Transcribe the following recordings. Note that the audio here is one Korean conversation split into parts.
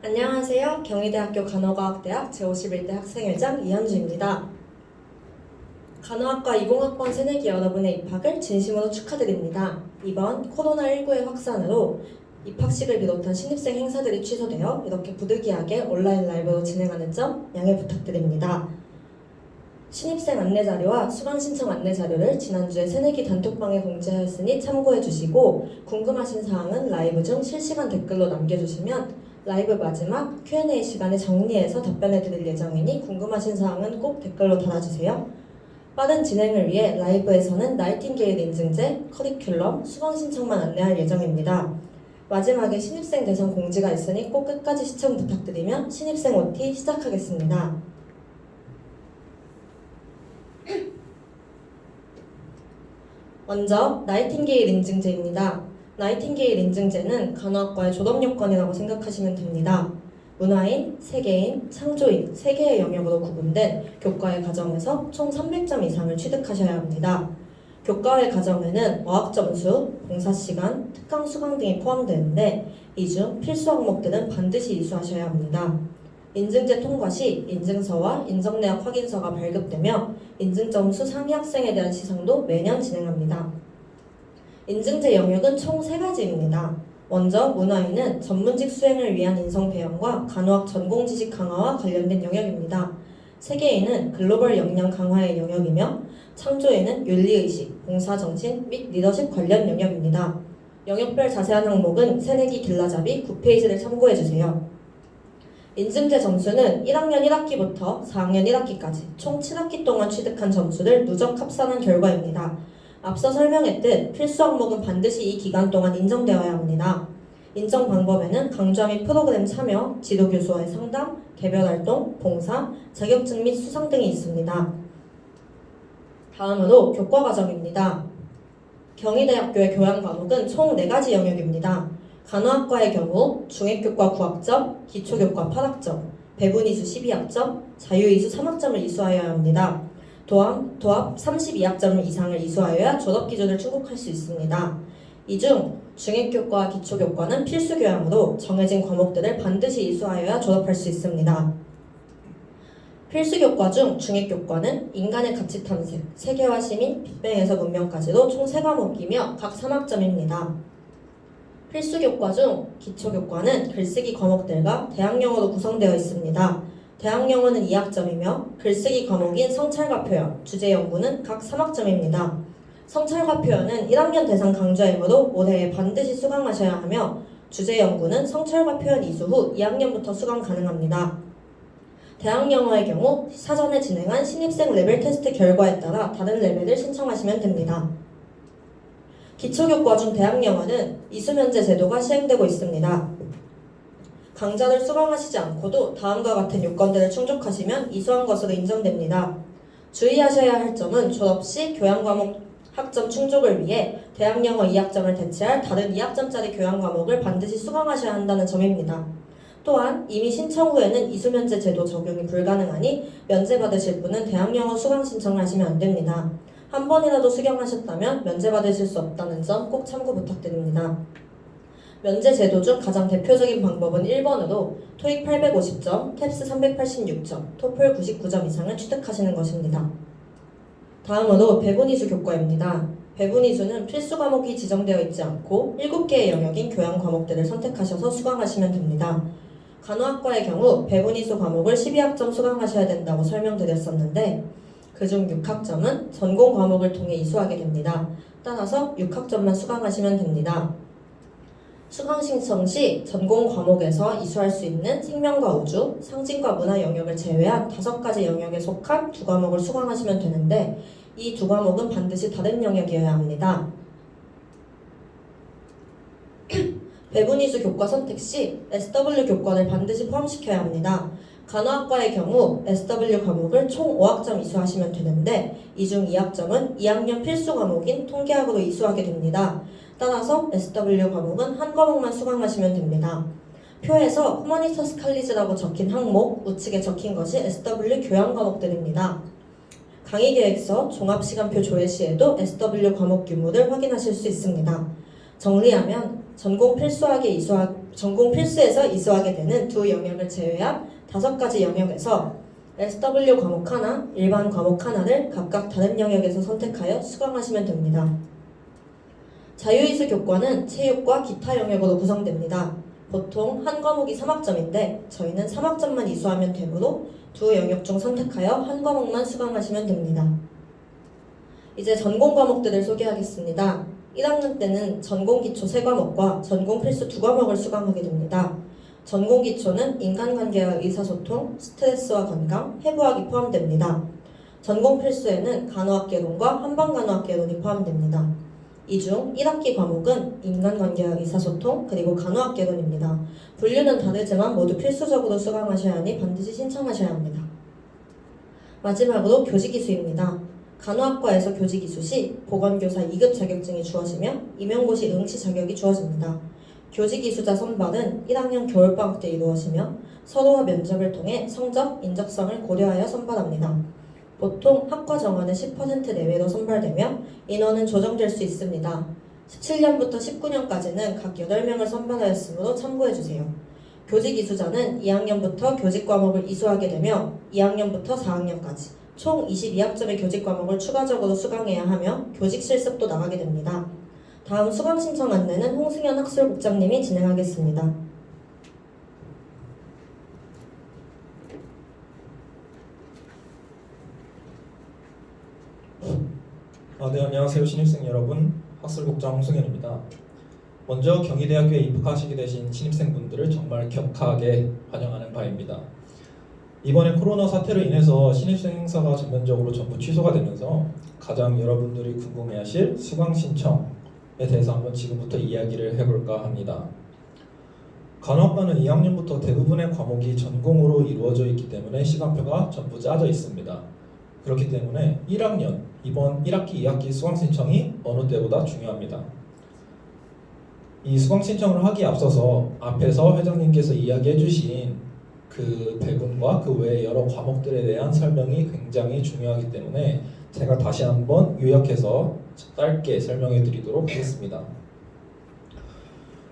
안녕하세요. 경희대학교 간호과학대학 제51대 학생회장 이현주입니다. 간호학과 20학번 새내기 여러분의 입학을 진심으로 축하드립니다. 이번 코로나19의 확산으로 입학식을 비롯한 신입생 행사들이 취소되어 이렇게 부득이하게 온라인 라이브로 진행하는 점 양해 부탁드립니다. 신입생 안내자료와 수강신청 안내자료를 지난주에 새내기 단톡방에 공지하였으니 참고해주시고 궁금하신 사항은 라이브 중 실시간 댓글로 남겨주시면 라이브 마지막 Q&A 시간에 정리해서 답변해드릴 예정이니 궁금하신 사항은 꼭 댓글로 달아주세요. 빠른 진행을 위해 라이브에서는 나이팅게일 인증제, 커리큘럼, 수강신청만 안내할 예정입니다. 마지막에 신입생 대상 공지가 있으니 꼭 끝까지 시청 부탁드리며 신입생 OT 시작하겠습니다. 먼저 나이팅게일 인증제입니다. 나이팅게일 인증제는 간호학과의 졸업요건이라고 생각하시면 됩니다. 문화인, 세계인, 창조인 3개의 영역으로 구분된 교과의 과정에서 총 300점 이상을 취득하셔야 합니다. 교과의 과정에는 어학점수, 봉사시간, 특강 수강 등이 포함되는데 이 중 필수 항목들은 반드시 이수하셔야 합니다. 인증제 통과 시 인증서와 인정내역 확인서가 발급되며 인증점수 상위 학생에 대한 시상도 매년 진행합니다. 인증제 영역은 총 3가지입니다. 먼저 문화인은 전문직 수행을 위한 인성 배양과 간호학 전공 지식 강화와 관련된 영역입니다. 세계인은 글로벌 역량 강화의 영역이며 창조인은 윤리의식, 봉사정신 및 리더십 관련 영역입니다. 영역별 자세한 항목은 새내기 길라잡이 9페이지를 참고해주세요. 인증제 점수는 1학년 1학기부터 4학년 1학기까지 총 7학기 동안 취득한 점수를 누적 합산한 결과입니다. 앞서 설명했듯 필수 항목은 반드시 이 기간 동안 인정되어야 합니다. 인정 방법에는 강좌 및 프로그램 참여, 지도교수와의 상담, 개별활동, 봉사, 자격증 및 수상 등이 있습니다. 다음으로 교과 과정입니다. 경희대학교의 교양 과목은 총 4가지 영역입니다. 간호학과의 경우 중액교과 9학점, 기초교과 8학점, 배분이수 12학점, 자유이수 3학점을 이수하여야 합니다. 도합 32학점 이상을 이수하여야 졸업기준을 충족할 수 있습니다. 이 중 중액교과와 기초교과는 필수교양으로 정해진 과목들을 반드시 이수하여야 졸업할 수 있습니다. 필수교과 중 중액교과는 인간의 가치 탐색, 세계화 시민, 빅뱅에서 문명까지로 총 3과목이며 각 3학점입니다. 필수교과 중 기초교과는 글쓰기 과목들과 대학영어로 구성되어 있습니다. 대학영어는 2학점이며 글쓰기 과목인 성찰과 표현, 주제연구는 각 3학점입니다. 성찰과 표현은 1학년 대상 강좌이므로 올해에 반드시 수강하셔야 하며 주제연구는 성찰과 표현 이수 후 2학년부터 수강 가능합니다. 대학영어의 경우 사전에 진행한 신입생 레벨 테스트 결과에 따라 다른 레벨을 신청하시면 됩니다. 기초교과 중 대학영어는 이수면제 제도가 시행되고 있습니다. 강좌를 수강하시지 않고도 다음과 같은 요건들을 충족하시면 이수한 것으로 인정됩니다. 주의하셔야 할 점은 졸업 시 교양과목 학점 충족을 위해 대학영어 2학점을 대체할 다른 2학점짜리 교양과목을 반드시 수강하셔야 한다는 점입니다. 또한 이미 신청 후에는 이수면제 제도 적용이 불가능하니 면제받으실 분은 대학영어 수강 신청을 하시면 안됩니다. 한 번이라도 수강하셨다면 면제받으실 수 없다는 점 꼭 참고 부탁드립니다. 면제 제도 중 가장 대표적인 방법은 1번으로 토익 850점, 탭스 386점, 토플 99점 이상을 취득하시는 것입니다. 다음으로 배분이수 교과입니다. 배분이수는 필수 과목이 지정되어 있지 않고 7개의 영역인 교양 과목들을 선택하셔서 수강하시면 됩니다. 간호학과의 경우 배분이수 과목을 12학점 수강하셔야 된다고 설명드렸었는데 그중 6학점은 전공 과목을 통해 이수하게 됩니다. 따라서 6학점만 수강하시면 됩니다. 수강 신청 시 전공 과목에서 이수할 수 있는 생명과 우주, 상징과 문화 영역을 제외한 5가지 영역에 속한 2과목을 수강하시면 되는데 이 2과목은 반드시 다른 영역이어야 합니다. 배분이수 교과 선택 시 SW 교과를 반드시 포함시켜야 합니다. 간호학과의 경우 SW 과목을 총 5학점 이수하시면 되는데 이 중 2학점은 2학년 필수 과목인 통계학으로 이수하게 됩니다. 따라서 SW 과목은 한 과목만 수강하시면 됩니다. 표에서 후머니터스 칼리지라고 적힌 항목 우측에 적힌 것이 SW 교양 과목들입니다. 강의 계획서, 종합시간표 조회 시에도 SW 과목 규모를 확인하실 수 있습니다. 정리하면 전공 필수에서 이수하게 되는 두 영역을 제외한 5가지 영역에서 SW 과목 하나, 일반 과목 하나를 각각 다른 영역에서 선택하여 수강하시면 됩니다. 자유이수 교과는 체육과 기타 영역으로 구성됩니다. 보통 한 과목이 3학점인데 저희는 3학점만 이수하면 되므로 두 영역 중 선택하여 한 과목만 수강하시면 됩니다. 이제 전공 과목들을 소개하겠습니다. 1학년 때는 전공기초 3과목과 전공필수 2과목을 수강하게 됩니다. 전공기초는 인간관계와 의사소통, 스트레스와 건강, 해부학이 포함됩니다. 전공필수에는 간호학개론과 한방간호학개론이 포함됩니다. 이 중 1학기 과목은 인간관계와 의사소통 그리고 간호학개론입니다. 분류는 다르지만 모두 필수적으로 수강하셔야 하니 반드시 신청하셔야 합니다. 마지막으로 교직이수입니다. 간호학과에서 교직이수 시 보건교사 2급 자격증이 주어지며 임용고시 응시 자격이 주어집니다. 교직이수자 선발은 1학년 겨울방학 때 이루어지며 서류와 면접을 통해 성적, 인적성을 고려하여 선발합니다. 보통 학과 정원의 10% 내외로 선발되며 인원은 조정될 수 있습니다. 17년부터 19년까지는 각 8명을 선발하였으므로 참고해주세요. 교직이수자는 2학년부터 교직 과목을 이수하게 되며 2학년부터 4학년까지 총 22학점의 교직 과목을 추가적으로 수강해야 하며 교직 실습도 나가게 됩니다. 다음 수강 신청 안내는 홍승현 학술국장님이 진행하겠습니다. 네, 안녕하세요. 신입생 여러분. 학술국장 홍승현입니다. 먼저 경희대학교에 입학하시게 되신 신입생분들을 정말 격하게 환영하는 바입니다. 이번에 코로나 사태로 인해서 신입생 행사가 전면적으로 전부 취소가 되면서 가장 여러분들이 궁금해하실 수강 신청에 대해서 한번 지금부터 이야기를 해볼까 합니다. 간호학과는 2학년부터 대부분의 과목이 전공으로 이루어져 있기 때문에 시간표가 전부 짜져 있습니다. 그렇기 때문에 1학년, 이번 1학기, 2학기 수강 신청이 어느 때보다 중요합니다. 이 수강 신청을 하기에 앞서서 앞에서 회장님께서 이야기해 주신 그 배분과 그 외의 여러 과목들에 대한 설명이 굉장히 중요하기 때문에 제가 다시 한번 요약해서 짧게 설명해 드리도록 하겠습니다.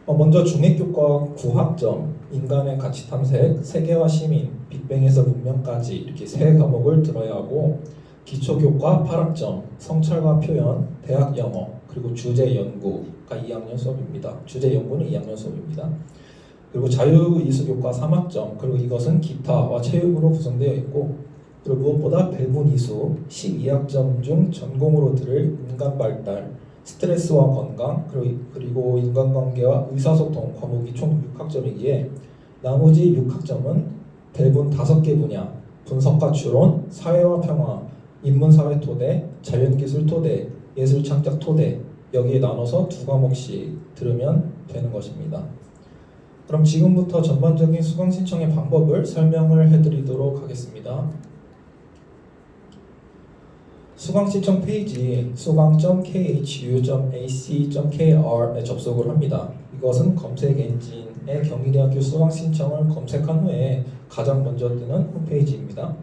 먼저 중액교과 9학점, 인간의 가치 탐색, 세계와 시민, 빅뱅에서 문명까지 이렇게 3과목을 들어야 하고, 기초교과 8학점, 성찰과 표현, 대학 영어, 그리고 주제 연구가 2학년 수업입니다. 주제 연구는 2학년 수업입니다. 그리고 자유이수교과 3학점, 그리고 이것은 기타와 체육으로 구성되어 있고, 그리고 무엇보다 배분이수 12학점 중 전공으로 들을 인간발달, 스트레스와 건강, 그리고 인간관계와 의사소통 과목이 총 6학점이기에 나머지 6학점은 배분 5개 분야, 분석과 추론, 사회와 평화, 인문사회 토대, 자연기술 토대, 예술창작 토대, 여기에 나눠서 2과목씩 들으면 되는 것입니다. 그럼 지금부터 전반적인 수강 신청의 방법을 설명을 해드리도록 하겠습니다. 수강 신청 페이지 sugang.khu.ac.kr에 접속을 합니다. 이것은 검색 엔진의 경희대학교 수강 신청을 검색한 후에 가장 먼저 뜨는 홈페이지입니다.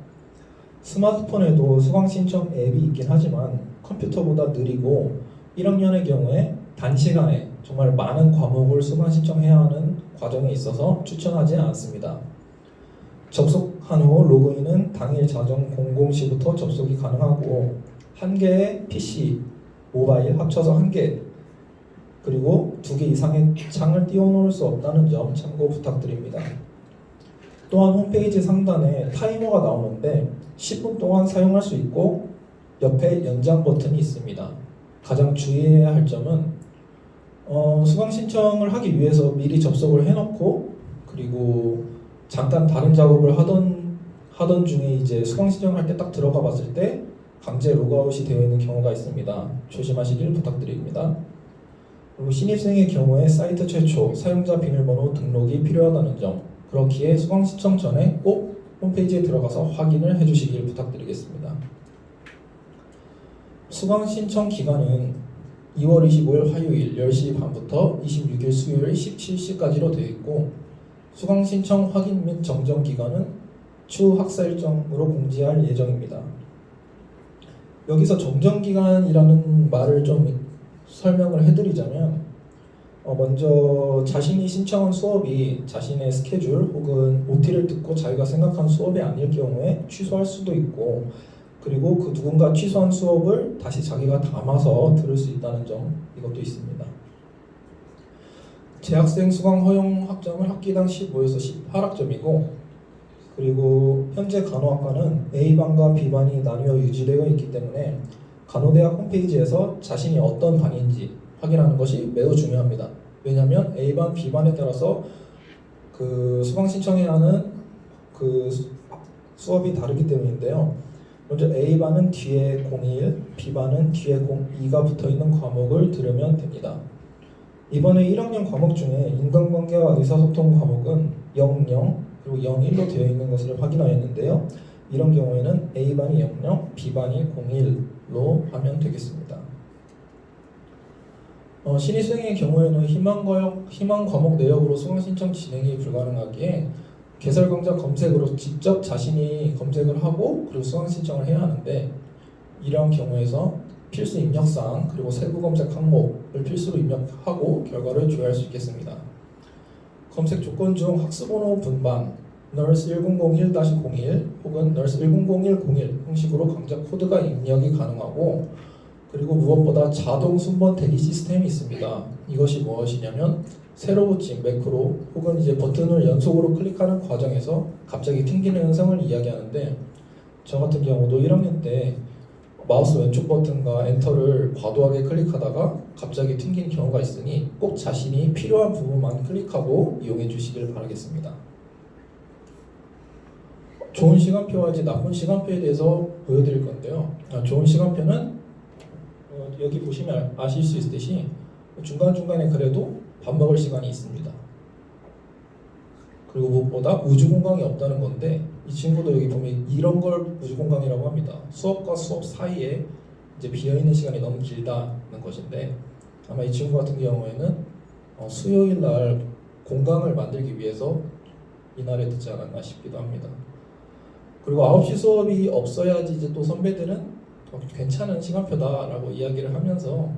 스마트폰에도 수강 신청 앱이 있긴 하지만 컴퓨터보다 느리고 1학년의 경우에 단시간에 정말 많은 과목을 수강 신청해야 하는 과정에 있어서 추천하지 않습니다. 접속한 후 로그인은 당일 자정 00시부터 접속이 가능하고 1개의 PC, 모바일 합쳐서 1개, 그리고 2개 이상의 창을 띄워놓을 수 없다는 점 참고 부탁드립니다. 또한 홈페이지 상단에 타이머가 나오는데 10분 동안 사용할 수 있고 옆에 연장 버튼이 있습니다. 가장 주의해야 할 점은 수강 신청을 하기 위해서 미리 접속을 해놓고 그리고 잠깐 다른 작업을 하던 중에 이제 수강 신청할 때 딱 들어가 봤을 때 강제 로그아웃이 되어 있는 경우가 있습니다. 조심하시길 부탁드립니다. 그리고 신입생의 경우에 사이트 최초 사용자 비밀번호 등록이 필요하다는 점, 그렇기에 수강 신청 전에 꼭 홈페이지에 들어가서 확인을 해주시길 부탁드리겠습니다. 수강 신청 기간은 2월 25일 화요일 10시 반부터 26일 수요일 17시까지로 되어 있고, 수강 신청 확인 및 정정 기간은 추후 학사 일정으로 공지할 예정입니다. 여기서 정정 기간이라는 말을 좀 설명을 해드리자면 먼저 자신이 신청한 수업이 자신의 스케줄 혹은 OT를 듣고 자기가 생각한 수업이 아닐 경우에 취소할 수도 있고, 그리고 그 누군가 취소한 수업을 다시 자기가 담아서 들을 수 있다는 점, 이것도 있습니다. 재학생 수강 허용 학점은 학기당 15에서 18학점이고, 그리고 현재 간호학과는 A반과 B반이 나뉘어 유지되어 있기 때문에 간호대학 홈페이지에서 자신이 어떤 반인지 확인하는 것이 매우 중요합니다. 왜냐하면 A반, B반에 따라서 그 수강 신청해야 하는 그 수업이 다르기 때문인데요. 먼저 A반은 뒤에 01, B반은 뒤에 02가 붙어있는 과목을 들으면 됩니다. 이번에 1학년 과목 중에 인간관계와 의사소통 과목은 00 그리고 01로 되어 있는 것을 확인하였는데요. 이런 경우에는 A반이 00, B반이 01로 하면 되겠습니다. 신입생의 경우에는 희망 과목 내역으로 수강 신청 진행이 불가능하기에 개설 강좌 검색으로 직접 자신이 검색을 하고 그리고 수강 신청을 해야 하는데, 이러한 경우에서 필수 입력사항 그리고 세부 검색 항목을 필수로 입력하고 결과를 조회할 수 있겠습니다. 검색 조건 중 학습번호 분반, nurse 1001-01 혹은 nurse 1001-01 형식으로 강좌 코드가 입력이 가능하고, 그리고 무엇보다 자동 순번 대기 시스템이 있습니다. 이것이 무엇이냐면 새로 붙인 매크로 혹은 이제 버튼을 연속으로 클릭하는 과정에서 갑자기 튕기는 현상을 이야기하는데, 저 같은 경우도 1학년 때 마우스 왼쪽 버튼과 엔터를 과도하게 클릭하다가 갑자기 튕기는 경우가 있으니 꼭 자신이 필요한 부분만 클릭하고 이용해 주시길 바라겠습니다. 좋은 시간표와 이제 나쁜 시간표에 대해서 보여드릴 건데요. 좋은 시간표는 여기 보시면 아실 수 있듯이 중간중간에 그래도 밥 먹을 시간이 있습니다. 그리고 무엇보다 우주공강이 없다는 건데, 이 친구도 여기 보면 이런 걸 우주공강이라고 합니다. 수업과 수업 사이에 이제 비어있는 시간이 너무 길다는 것인데, 아마 이 친구 같은 경우에는 수요일 날 공강을 만들기 위해서 이날에 듣지 않았나 싶기도 합니다. 그리고 9시 수업이 없어야지 이제 또 선배들은 더 괜찮은 시간표다라고 이야기를 하면서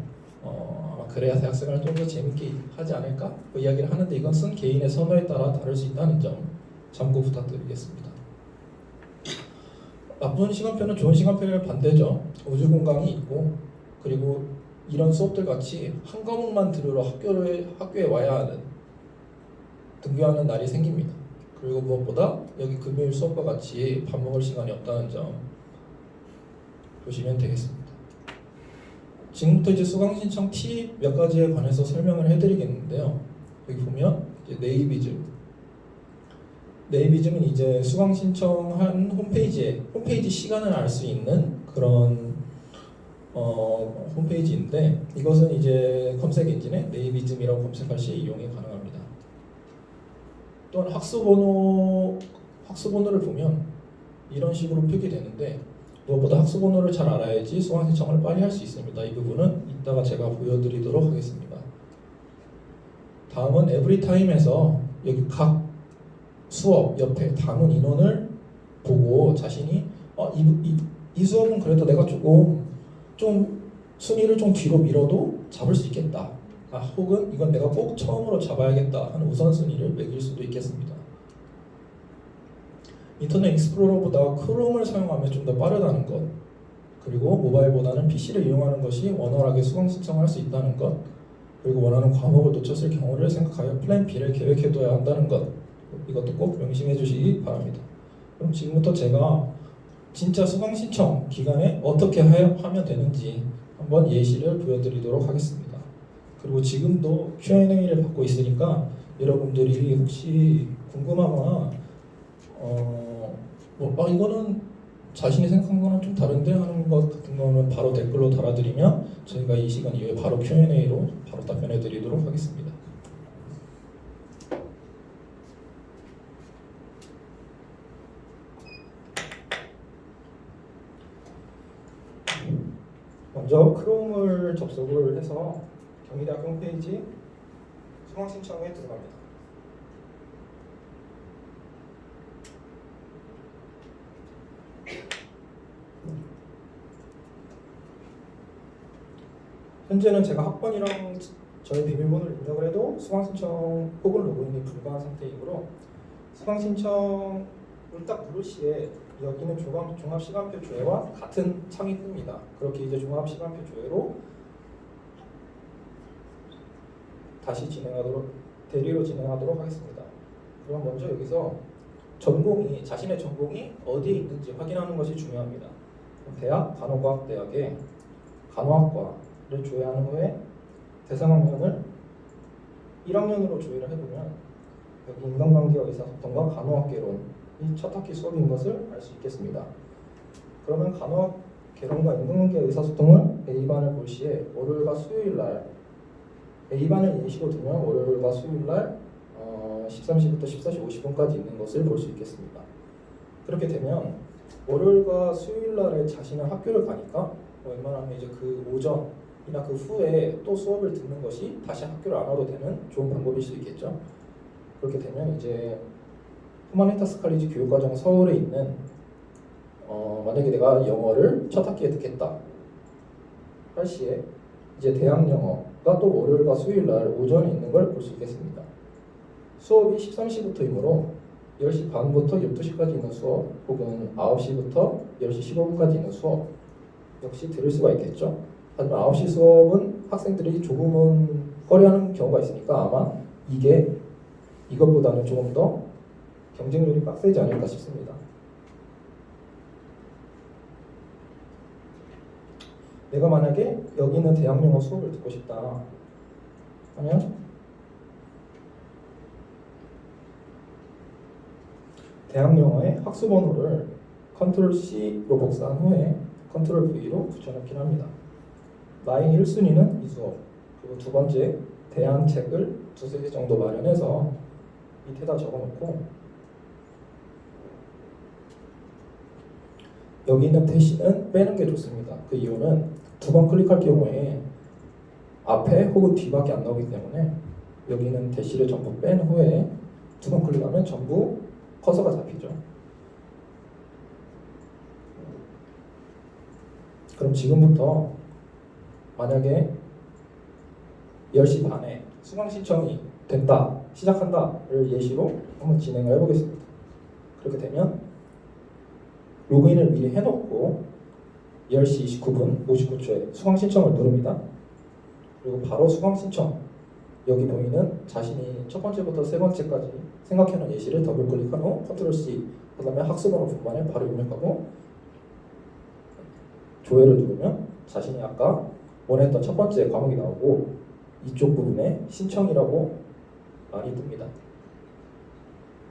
아마 그래야 대학생활을 좀 더 재밌게 하지 않을까? 이야기를 하는데, 이것은 개인의 선호에 따라 다를 수 있다는 점 참고 부탁드리겠습니다. 나쁜 시간표는 좋은 시간표의 반대죠. 우주공강이 있고, 그리고 이런 수업들 같이 한 과목만 들으러 학교에 와야 하는, 등교하는 날이 생깁니다. 그리고 무엇보다 여기 금요일 수업과 같이 밥 먹을 시간이 없다는 점 보시면 되겠습니다. 지금부터 이제 수강 신청 팁 몇 가지에 관해서 설명을 해드리겠는데요. 여기 보면 이제 네이비즘은 이제 수강 신청한 홈페이지 시간을 알 수 있는 그런 홈페이지인데, 이것은 이제 검색 엔진에 네이비즘이라고 검색할 시 이용이 가능합니다. 또한 학수번호를 보면 이런 식으로 표기되는데, 무엇보다 학수번호를 잘 알아야지 수강 신청을 빨리 할 수 있습니다. 이 부분은 이따가 제가 보여드리도록 하겠습니다. 다음은 에브리타임에서 여기 각 수업 옆에 담은 인원을 보고 자신이 이 수업은 그래도 내가 좀 순위를 좀 뒤로 밀어도 잡을 수 있겠다. 혹은 이건 내가 꼭 처음으로 잡아야겠다 하는 우선순위를 매길 수도 있겠습니다. 인터넷 익스플로러보다 크롬을 사용하면 좀 더 빠르다는 것, 그리고 모바일보다는 PC를 이용하는 것이 원활하게 수강 신청을 할 수 있다는 것, 그리고 원하는 과목을 놓쳤을 경우를 생각하여 플랜 B를 계획해둬야 한다는 것, 이것도 꼭 명심해 주시기 바랍니다. 그럼 지금부터 제가 진짜 수강 신청 기간에 어떻게 하면 되는지 한번 예시를 보여드리도록 하겠습니다. 그리고 지금도 Q&A를 받고 있으니까 여러분들이 혹시 궁금하거나 이거는 자신이 생각한 거랑 좀 다른데 하는 것 같은 거는 바로 댓글로 달아드리면 저희가 이 시간 이후에 바로 Q&A로 바로 답변해 드리도록 하겠습니다. 먼저 크롬을 접속을 해서 경희대학 홈페이지 수강 신청에 들어갑니다. 현재는 제가 학번이랑 저희 비밀번호를 입력을 해도 수강 신청 혹은 로그인이 불가한 상태이므로 수강 신청을 딱 누를 시에 여기는 종합 시간표 조회와 같은 창이 뜹니다. 그렇게 이제 종합 시간표 조회로 다시 대리로 진행하도록 하겠습니다. 그럼 먼저 여기서 자신의 전공이 어디에 있는지 확인하는 것이 중요합니다. 대학 간호과학대학의 간호학과를 조회한 후에 대상 학년을 1학년으로 조회를 해보면 여기 인간관계와 의사소통과 간호학개론이 첫 학기 수업인 것을 알 수 있겠습니다. 그러면 간호학개론과 인간관계 의사소통을 A반을 볼 시에 월요일과 수요일날 A반을 예시로 두면 월요일과 수요일날 13시부터 14시 50분까지 있는 것을 볼 수 있겠습니다. 그렇게 되면 월요일과 수요일날에 자신은 학교를 가니까 웬만하면 이제 그 오전이나 그 후에 또 수업을 듣는 것이 다시 학교를 안 와도 되는 좋은 방법일 수 있겠죠. 그렇게 되면 이제 후마니타스 칼리지 교육과정 서울에 있는 만약에 내가 영어를 첫 학기에 듣겠다 할 시에 이제 대학 영어가 또 월요일과 수요일날 오전에 있는 걸 볼 수 있겠습니다. 수업이 13시부터이므로 10시 반부터 12시까지 있는 수업 혹은 9시부터 10시 15분까지 있는 수업 역시 들을 수가 있겠죠. 하지만 9시 수업은 학생들이 조금은 꺼려하는 경우가 있으니까 아마 이것보다는 조금 더 경쟁률이 빡세지 않을까 싶습니다. 내가 만약에 여기는 대학 영어 수업을 듣고 싶다 하면 대학 영어의 학수 번호를 컨트롤 C로 복사한 후에 컨트롤 V로 붙여넣기를 합니다. 나의 1순위는 이 수업, 그리고 두 번째 대안 책을 두세 개 정도 마련해서 밑에다 적어놓고 여기 있는 대시는 빼는 게 좋습니다. 그 이유는 두 번 클릭할 경우에 앞에 혹은 뒤밖에 안 나오기 때문에 여기는 대시를 전부 뺀 후에 두 번 클릭하면 전부 커서가 잡히죠. 그럼 지금부터 만약에 10시 반에 수강 신청이 된다, 시작한다를 예시로 한번 진행을 해보겠습니다. 그렇게 되면 로그인을 미리 해놓고 10시 29분 59초에 수강 신청을 누릅니다. 그리고 바로 수강 신청 여기 보이는 자신이 첫 번째부터 세 번째까지 생각해놓은 예시를 더블 클릭한 후 컨트롤 C 그 다음에 학습번호 분반에 바로 입력하고 조회를 누르면 자신이 아까 원했던 첫 번째 과목이 나오고 이쪽 부분에 신청이라고 말이 뜹니다.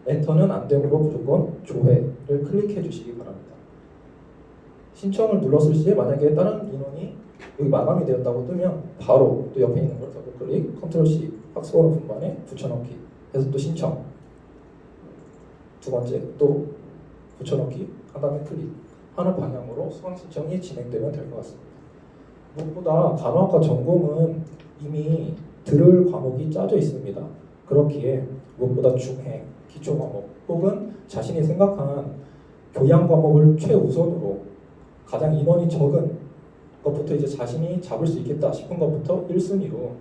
엔터는 안 되므로 무조건 조회를 클릭해 주시기 바랍니다. 신청을 눌렀을 시에 만약에 다른 인원이 여기 마감이 되었다고 뜨면 바로 또 옆에 있는 걸 더블 클릭, 컨트롤 C, 학습번호 분반에 붙여넣기 해서 또 신청 두 번째 또 붙여넣기 한 다음에 클릭 하는 방향으로 수강 신청이 진행되면 될 것 같습니다. 무엇보다 간호학과 전공은 이미 들을 과목이 짜져 있습니다. 그렇기에 무엇보다 중행, 기초 과목 혹은 자신이 생각한 교양 과목을 최우선으로 가장 인원이 적은 것부터 이제 자신이 잡을 수 있겠다 싶은 것부터 1순위로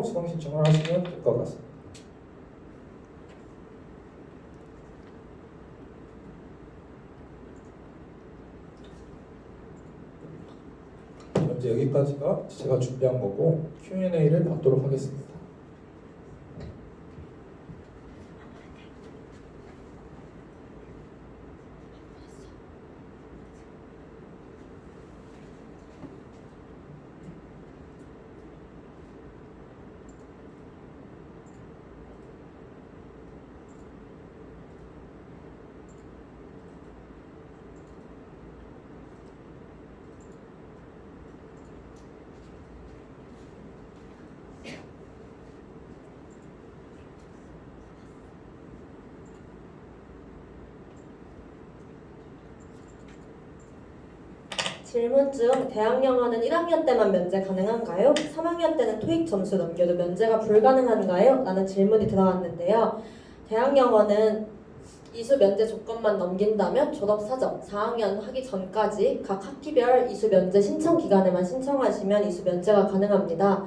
수강 신청을 하시면 될 것 같습니다. 이제 여기까지가 제가 준비한 거고 Q&A를 받도록 하겠습니다. 질문 중 대학 영어는 1학년 때만 면제 가능한가요? 3학년 때는 토익 점수 넘겨도 면제가 불가능한가요? 라는 질문이 들어왔는데요. 대학 영어는 이수 면제 조건만 넘긴다면 졸업 사정 4학년 하기 전까지 각 학기별 이수 면제 신청 기간에만 신청하시면 이수 면제가 가능합니다.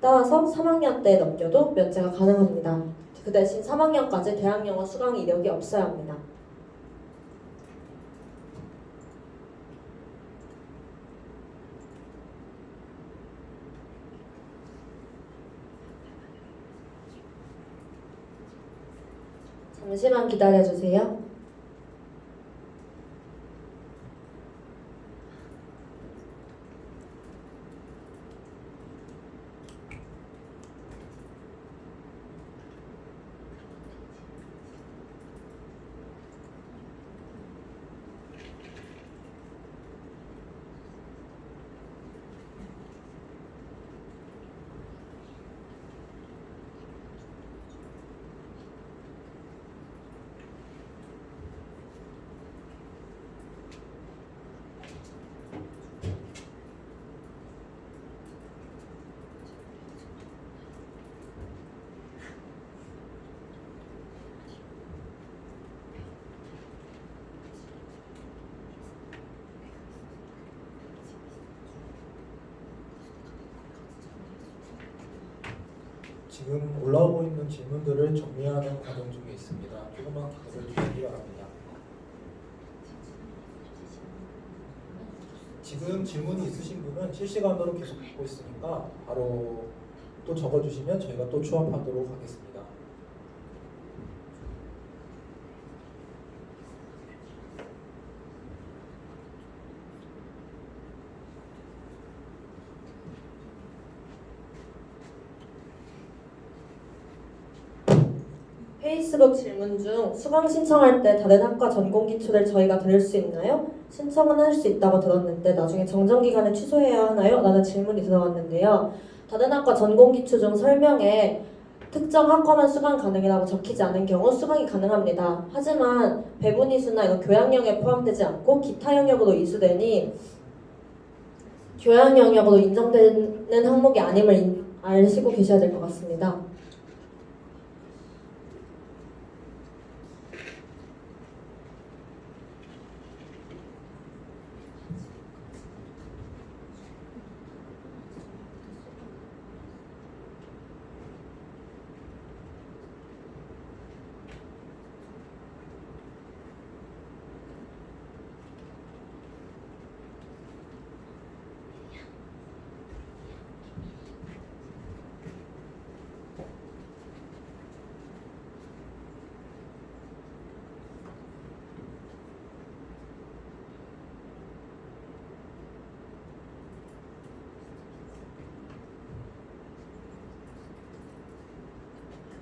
따라서 3학년 때 넘겨도 면제가 가능합니다. 그 대신 3학년까지 대학영어 수강 이력이 없어야 합니다. 잠시만 기다려주세요. 지금 올라오고 있는 질문들을 정리하는 과정 중에 있습니다. 조금만 기다려 주시기 바랍니다. 지금 질문이 있으신 분은 실시간으로 계속 받고 있으니까 바로 또 적어주시면 저희가 또 추합하도록 하겠습니다. 페이스북 질문 중 수강 신청할 때 다른 학과 전공 기초를 저희가 들을 수 있나요? 신청은 할 수 있다고 들었는데 나중에 정정 기간에 취소해야 하나요? 라는 질문이 들어왔는데요. 다른 학과 전공 기초 중 설명에 특정 학과만 수강 가능이라고 적히지 않은 경우 수강이 가능합니다. 하지만 배분 이수나 이런 교양 영역에 포함되지 않고 기타 영역으로 이수되니 교양 영역으로 인정되는 항목이 아님을 아시고 계셔야 될 것 같습니다.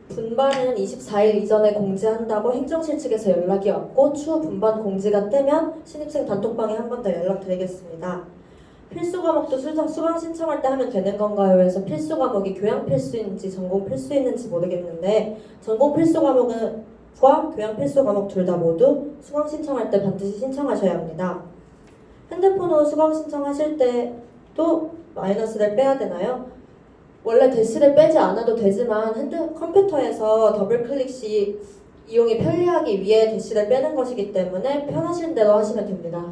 분반은 24일 이전에 공지한다고 행정실 측에서 연락이 왔고 추후 분반 공지가 뜨면 신입생 단톡방에 한 번 더 연락드리겠습니다. 필수 과목도 수강 신청할 때 하면 되는 건가요? 해서 필수 과목이 교양 필수인지 전공 필수인지 모르겠는데 전공 필수 과목과 교양 필수 과목 둘 다 모두 수강 신청할 때 반드시 신청하셔야 합니다. 핸드폰으로 수강 신청하실 때도 마이너스를 빼야 되나요? 원래 대시를 빼지 않아도 되지만 컴퓨터에서 더블 클릭 시 이용이 편리하기 위해 대시를 빼는 것이기 때문에 편하신 대로 하시면 됩니다.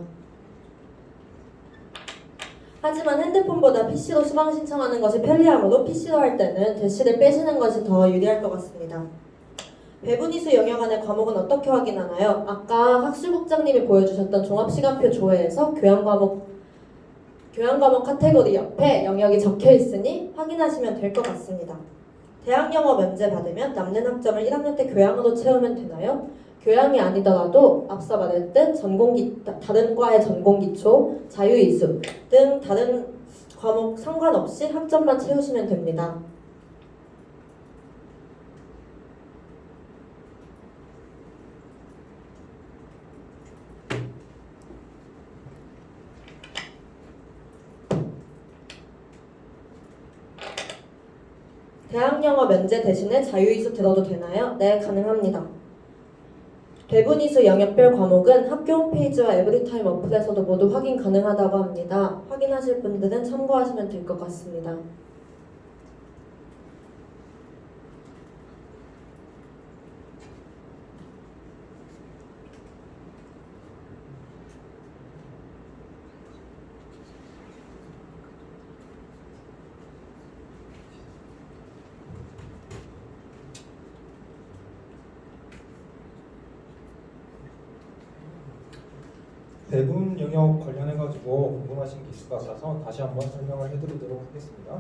하지만 핸드폰보다 PC로 수강 신청하는 것이 편리하므로 PC로 할 때는 대시를 빼시는 것이 더 유리할 것 같습니다. 배분이수 영역 안의 과목은 어떻게 확인하나요? 아까 학술국장님이 보여주셨던 종합시간표 조회에서 교양 과목 카테고리 옆에 영역이 적혀 있으니 확인하시면 될 것 같습니다. 대학 영어 면제 받으면 남는 학점을 1학년 때 교양으로 채우면 되나요? 교양이 아니더라도 앞서 말했듯 다른 과의 전공 기초, 자유 이수 등 다른 과목 상관없이 학점만 채우시면 됩니다. 대학 영어 면제 대신에 자유이수 들어도 되나요? 네, 가능합니다. 배분이수 영역별 과목은 학교 홈페이지와 에브리타임 어플에서도 모두 확인 가능하다고 합니다. 확인하실 분들은 참고하시면 될 것 같습니다. 배분 영역 관련해가지고 궁금하신 게 있을 것 같아서 다시 한번 설명을 해드리도록 하겠습니다.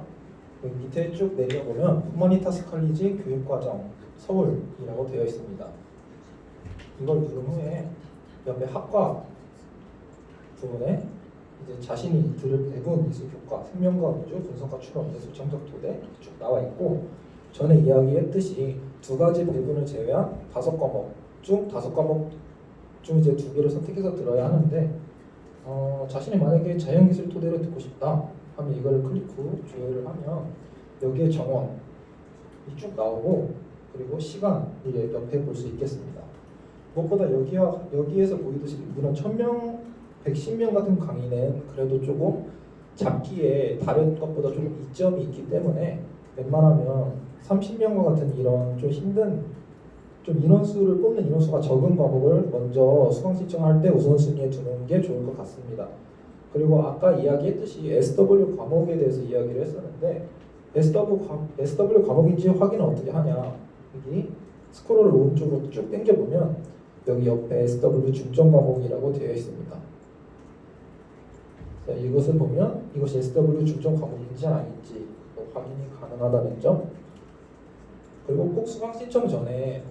여기 밑에 쭉 내려보면 후머니타스 칼리지 교육과정 서울이라고 되어 있습니다. 이걸 누른 후에 옆에 학과 부분에 이제 자신이 들을 배분, 이수, 교과, 생명과 우주, 분석과 추론, 예술, 정석, 토대 쭉 나와 있고 전에 이야기했듯이 두 가지 배분을 제외한 5과목 중 5과목 중 이제 2개를 선택해서 들어야 하는데 자신이 만약에 자연기술 토대로 듣고 싶다 하면 이거를 클릭 후 조회를 하면 여기에 정원이 쭉 나오고 그리고 시간 이게 옆에 볼 수 있겠습니다. 무엇보다 여기에서 보이듯이 이런 1000명, 110명 같은 강의는 그래도 조금 잡기에 다른 것보다 좀 이점이 있기 때문에 웬만하면 30명과 같은 이런 좀 힘든 좀 인원수를 뽑는 인원수가 적은 과목을 먼저 수강 신청할 때 우선순위에 두는 게 좋을 것 같습니다. 그리고 아까 이야기했듯이 SW 과목에 대해서 이야기를 했었는데 SW 과목인지 확인을 어떻게 하냐 여기 스크롤을 오른쪽으로 쭉 당겨보면 여기 옆에 SW 중점 과목이라고 되어 있습니다. 자, 이것을 보면 이것이 SW 중점 과목인지 아닌지 확인이 가능하다는 점 그리고 꼭 수강 신청 전에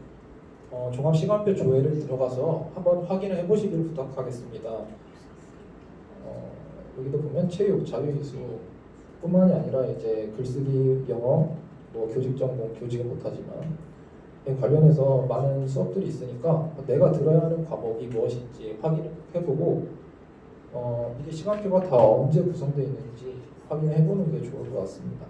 종합시간표 조회를 들어가서 한번 확인을 해보시기를 부탁하겠습니다. 여기도 보면 체육, 자유이수 뿐만이 아니라 이제 글쓰기, 영어, 뭐 교직 전공, 교직은 못하지만 관련해서 많은 수업들이 있으니까 내가 들어야 하는 과목이 무엇인지 확인해보고 이게 시간표가 다 언제 구성되어 있는지 확인해보는 게 좋을 것 같습니다.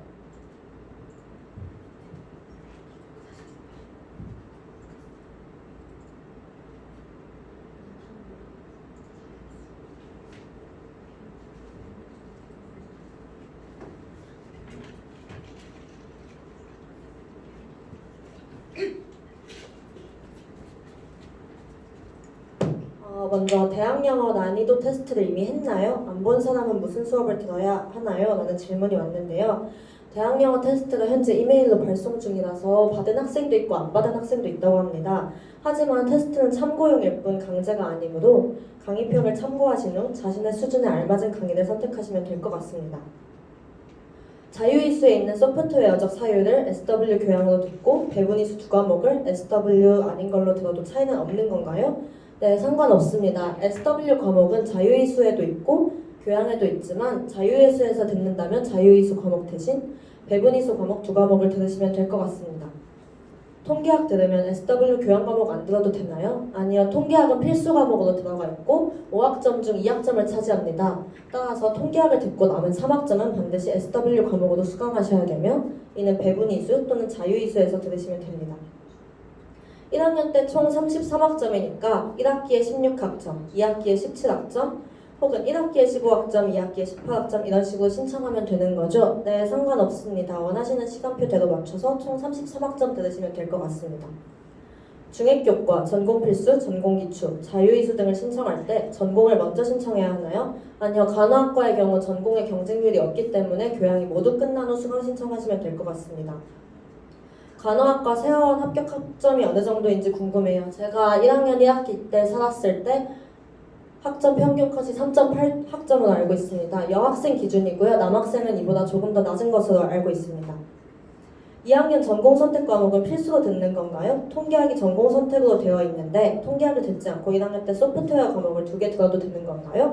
먼저 대학영어 난이도 테스트를 이미 했나요? 안 본 사람은 무슨 수업을 들어야 하나요? 라는 질문이 왔는데요. 대학영어 테스트가 현재 이메일로 발송 중이라서 받은 학생도 있고 안 받은 학생도 있다고 합니다. 하지만 테스트는 참고용일 뿐 강제가 아니므로 강의평을 참고하신 후 자신의 수준에 알맞은 강의를 선택하시면 될 것 같습니다. 자유이수에 있는 소프트웨어적 사유를 SW 교양으로 듣고 배분이수 2과목을 SW 아닌 걸로 들어도 차이는 없는 건가요? 네, 상관없습니다. SW 과목은 자유이수에도 있고 교양에도 있지만 자유이수에서 듣는다면 자유이수 과목 대신 배분이수 과목 2과목을 들으시면 될 것 같습니다. 통계학 들으면 SW 교양 과목 안 들어도 되나요? 아니요, 통계학은 필수 과목으로 들어가 있고 5학점 중 2학점을 차지합니다. 따라서 통계학을 듣고 남은 3학점은 반드시 SW 과목으로 수강하셔야 되며 이는 배분이수 또는 자유이수에서 들으시면 됩니다. 1학년 때 총 33학점이니까 1학기에 16학점, 2학기에 17학점, 혹은 1학기에 15학점, 2학기에 18학점 이런 식으로 신청하면 되는 거죠? 네, 상관없습니다. 원하시는 시간표대로 맞춰서 총 33학점 들으시면 될 것 같습니다. 중액교과, 전공필수, 전공기출, 자유이수 등을 신청할 때 전공을 먼저 신청해야 하나요? 아니요, 간호학과의 경우 전공의 경쟁률이 없기 때문에 교양이 모두 끝난 후 수강 신청하시면 될 것 같습니다. 간호학과 세화원 합격 학점이 어느 정도인지 궁금해요. 제가 1학년 1학기 때 살았을 때 학점 평균 컷이 3.8 학점으로 알고 있습니다. 여학생 기준이고요. 남학생은 이보다 조금 더 낮은 것으로 알고 있습니다. 2학년 전공 선택 과목은 필수로 듣는 건가요? 통계학이 전공 선택으로 되어 있는데 통계학을 듣지 않고 1학년 때 소프트웨어 과목을 2개 들어도 되는 건가요?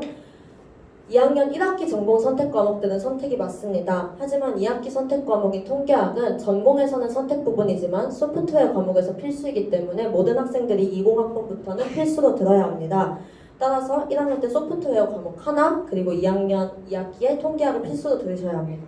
2학년 1학기 전공 선택 과목들은 선택이 맞습니다. 하지만 2학기 선택 과목인 통계학은 전공에서는 선택 부분이지만 소프트웨어 과목에서 필수이기 때문에 모든 학생들이 20학번부터는 필수로 들어야 합니다. 따라서 1학년 때 소프트웨어 과목 하나 그리고 2학년 2학기에 통계학을 필수로 들으셔야 합니다.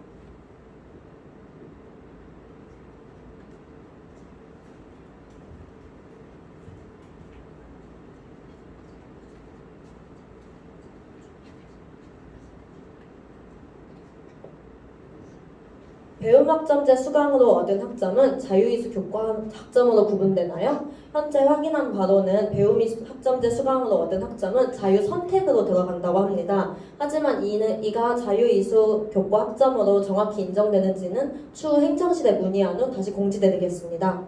배움학점제 수강으로 얻은 학점은 자유이수 교과 학점으로 구분되나요? 현재 확인한 바로는 배움학점제 수강으로 얻은 학점은 자유선택으로 들어간다고 합니다. 하지만 이가 자유이수 교과 학점으로 정확히 인정되는지는 추후 행정실에 문의한 후 다시 공지드리겠습니다.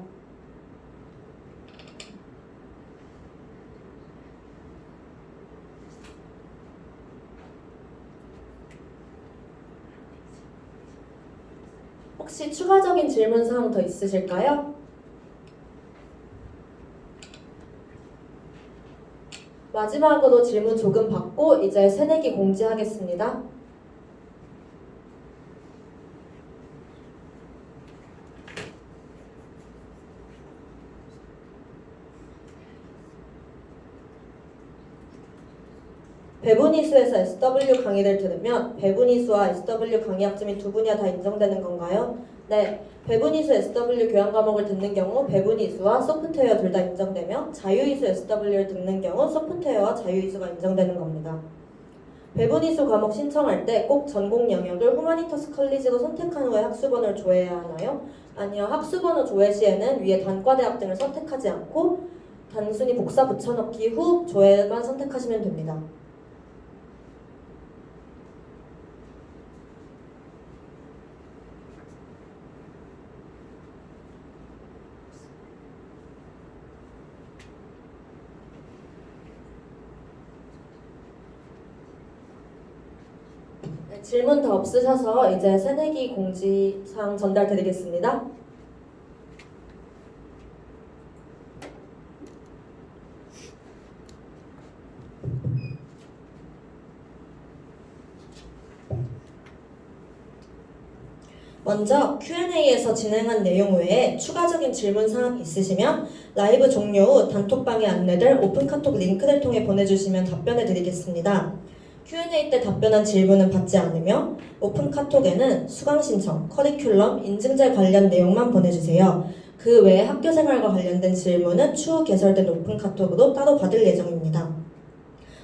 혹시 추가적인 질문 사항 더 있으실까요? 마지막으로 질문 조금 받고 이제 새내기 공지하겠습니다. 배분이수에서 SW 강의를 들으면 배분이수와 SW 강의 학점이 두 분야 다 인정되는 건가요? 네, 배분이수 SW 교양 과목을 듣는 경우 배분이수와 소프트웨어 둘 다 인정되며 자유이수 SW를 듣는 경우 소프트웨어와 자유이수가 인정되는 겁니다. 배분이수 과목 신청할 때 꼭 전공 영역을 후마니터스 컬리지로 선택한 후에 학수번호를 조회해야 하나요? 아니요, 학수번호 조회 시에는 위에 단과대학 등을 선택하지 않고 단순히 복사 붙여넣기 후 조회만 선택하시면 됩니다. 네, 질문 더 없으셔서 이제 새내기 공지사항 전달드리겠습니다. 먼저 Q&A에서 진행한 내용 외에 추가적인 질문 사항 있으시면 라이브 종료 후 단톡방에 안내될 오픈카톡 링크를 통해 보내주시면 답변해 드리겠습니다. Q&A 때 답변한 질문은 받지 않으며 오픈카톡에는 수강 신청, 커리큘럼, 인증제 관련 내용만 보내주세요. 그 외에 학교생활과 관련된 질문은 추후 개설된 오픈카톡으로 따로 받을 예정입니다.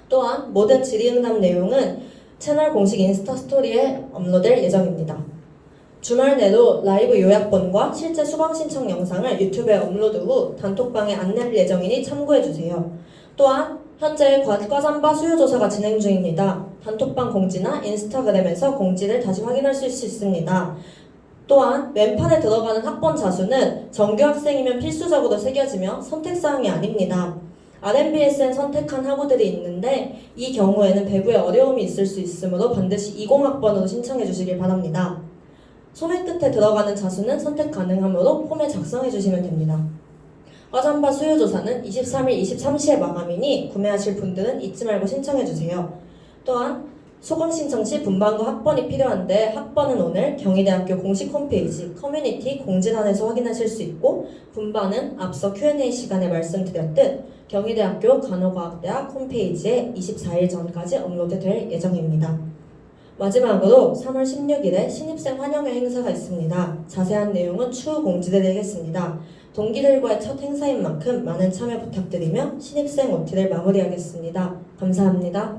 또한 모든 질의응답 내용은 채널 공식 인스타 스토리에 업로드될 예정입니다. 주말 내로 라이브 요약본과 실제 수강 신청 영상을 유튜브에 업로드 후 단톡방에 안내할 예정이니 참고해주세요. 또한 현재 과잠바 수요조사가 진행 중입니다. 단톡방 공지나 인스타그램에서 공지를 다시 확인하실 수 있습니다. 또한 왼판에 들어가는 학번 자수는 정규 학생이면 필수적으로 새겨지며 선택사항이 아닙니다. RMBSN 선택한 학우들이 있는데 이 경우에는 배부에 어려움이 있을 수 있으므로 반드시 20학번으로 신청해 주시길 바랍니다. 소매 끝에 들어가는 자수는 선택 가능하므로 폼에 작성해 주시면 됩니다. 과잠바 수요조사는 23일 23시에 마감이니 구매하실 분들은 잊지 말고 신청해 주세요. 또한 소강 신청 시 분반과 학번이 필요한데 학번은 오늘 경희대학교 공식 홈페이지 커뮤니티 공지란에서 확인하실 수 있고 분반은 앞서 Q&A 시간에 말씀드렸듯 경희대학교 간호과학대학 홈페이지에 24일 전까지 업로드될 예정입니다. 마지막으로 3월 16일에 신입생 환영회 행사가 있습니다. 자세한 내용은 추후 공지드리겠습니다. 동기들과의 첫 행사인 만큼 많은 참여 부탁드리며 신입생 OT를 마무리하겠습니다. 감사합니다.